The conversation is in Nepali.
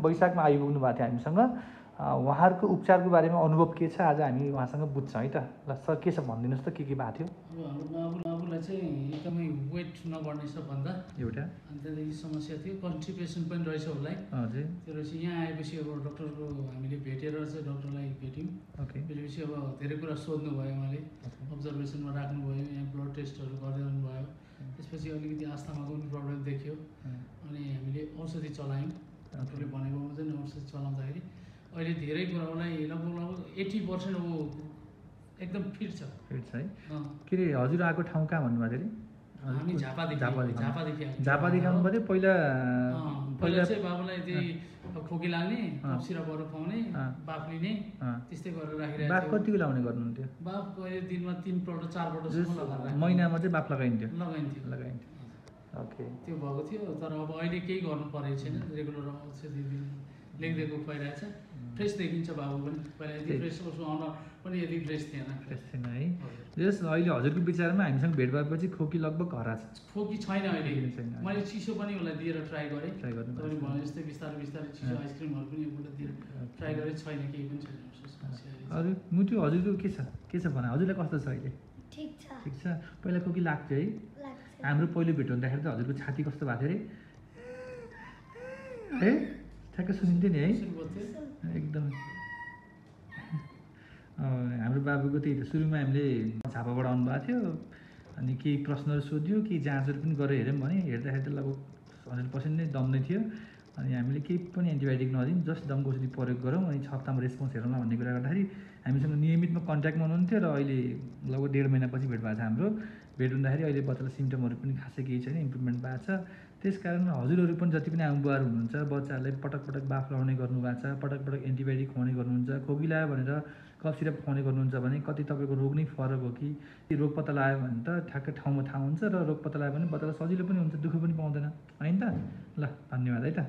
वैशाखमा आइपुग्नु भएको थियो हामीसँग। उहाँहरूको उपचारको बारेमा अनुभव के छ आज हामी उहाँसँग बुझ्छौँ है त। ल सर के छ भनिदिनुहोस् त के भएको थियो? हाम्रो बाबुलाई चाहिँ एकदमै वेट नबढ्ने सबभन्दा एउटा अनि त्यहाँदेखि समस्या थियो, कन्स्टिपेसन पनि रहेछ उसलाई। हजुर। त्यो रहेछ। यहाँ आएपछि अब डक्टरको हामीले भेटेर चाहिँ डक्टरलाई भेट्यौँ। ओके। भेटेपछि अब धेरै कुरा सोध्नु भयो उहाँले, अब्जर्भेसनमा राख्नुभयो, यहाँ ब्लड टेस्टहरू गर्दै रहनुभयो। त्यसपछि अलिकति आस्थामा पनि प्रब्लम देखियो अनि हामीले औषधि चलायौँ। डक्टरले भनेको चाहिँ औषधि चलाउँदाखेरि अहिले धेरै कुरा उसलाई लगभग 80% ऊ एकदम फिट छ। फिट छ है। के अरे हजुर आएको ठाउँ कहाँ भन्नुभएको थियो अरे? हामी झापादेखि आउनु पऱ्यो। पहिला चाहिँ बाबुलाई त्यही खोकी लाग्ने, कफ सिरपहरू खुवाउने, बाफ लिने त्यस्तै गरेर राखिरहेको। बाफ कतिको लाउने गर्नुहुन्थ्यो? बाफ कहिले दिनमा 3 पल्ट 4 पल्टसम्म लगाएर महिनामा चाहिँ बाफ लगाइन्थ्यो? लगाइन्थ्यो। ओके। त्यो भएको थियो। तर अब अहिले केही गर्नु परेको छैन, रेगुलर औषधि लेखिदिएको खुवाइरहेछ। फ्रेस देखिन्छ बाबु पनि। पहिला यति फ्रेस उसको अनुहार पनि यति फ्रेस थिएन है। जस अहिले हजुरको विचारमा हामीसँग भेट भएपछि खोकी लगभग हराछ? खोकी छैन अहिले। मैले चिसो पनि उसलाई दिएर ट्राई गरेँ। तपाईँले भने जस्तै बिस्तारै चिसो आइसक्रिमहरू पनि एकपल्ट दिएर ट्राई गरेँ, छैन, केही पनि छैन समस्या। अरू मुटु हजुरको के छ भन? हजुरलाई कस्तो छ अहिले? ठिक छ। पहिला खोकी लाग्थ्यो है? हाम्रो पहिलो भेट हुँदाखेरि त हजुरको छाती कस्तो भएको थियो अरे है? ठ्याक्क सुनिन्थ्यो नि है एकदम। हाम्रो बाबुको त्यही त सुरुमा हामीले झापाबाट आउनु भएको थियो अनि केही प्रश्नहरू सोध्यो, केही जाँचहरू पनि गरेर हेऱ्यौँ भने हेर्दाखेरि त लगभग 100% नै दम नै थियो। अनि हामीले केही पनि एन्टिबायोटिक नदिउँ, जस्ट दमको औषधि प्रयोग गरौँ अनि 6 हप्तामा रेस्पोन्स हेरौँला भन्ने कुरा गर्दाखेरि हामीसँग नियमितमा कन्ट्याक्टमा हुनुहुन्थ्यो र अहिले लगभग 1.5 महिनापछि भेट भएको छ हाम्रो। भेट हुँदाखेरि अहिले बच्चालाई सिम्टमहरू पनि खासै केही छैन, इम्प्रुभमेन्ट भएको छ। त्यस कारण हजुरहरू पनि जति पनि आमाबुवाहरू हुनुहुन्छ बच्चाहरूलाई पटक बाफ लगाउने गर्नुभएको छ, पटक एन्टिबायोटिक खुवाउने गर्नुहुन्छ, खोकी लाग्यो भनेर कफ सिरप खुवाउने गर्नुहुन्छ भने कति तपाईँको रोग नै फरक हो कि रोग पत्ता लाग्यो भने त ठ्याक्क ठाउँमा थाहा हुन्छ र रोग पत्ता लाग्यो भने बच्चालाई सजिलो पनि हुन्छ, दुःख पनि पाउँदैन होइन त। ल धन्यवाद है त।